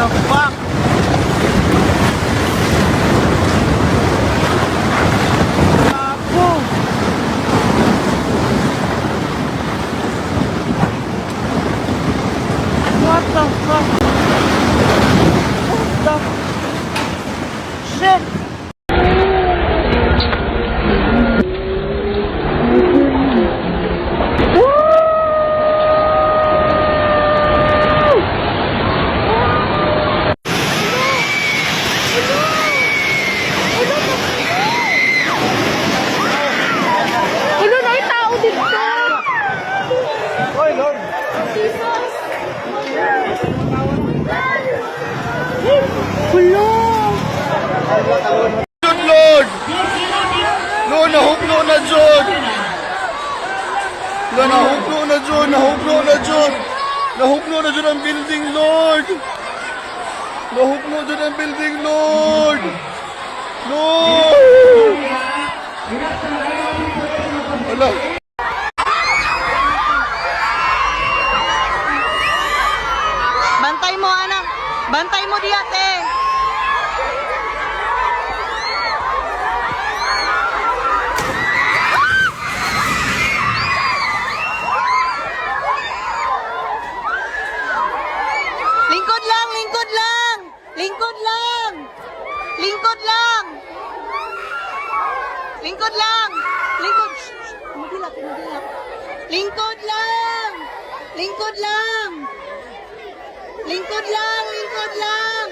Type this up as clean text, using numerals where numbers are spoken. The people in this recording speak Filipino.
the fuck? Gago! What the fuck? What the shit? Ano na yung tao dito? Oy, Lord! Hello! Jud, Lord! Lord, nahuklo na, Jud! Lord, nahuklo na, Jud! Nahuklo na, Jud! Nahuklo na, Jud, ang building, Lord! Nahuklo, Jud, ang building, Lord! Lord! Wala. Bantay mo, anak. Bantay mo di ate. Lingkod lang, lingkod lang. Lingkod lang. Lingkod lang. Lingkod lang. Lingkod. Mudilak, mudilak. Lingkod lang. Lingkod lang. Lingkod lang, lingkod lang.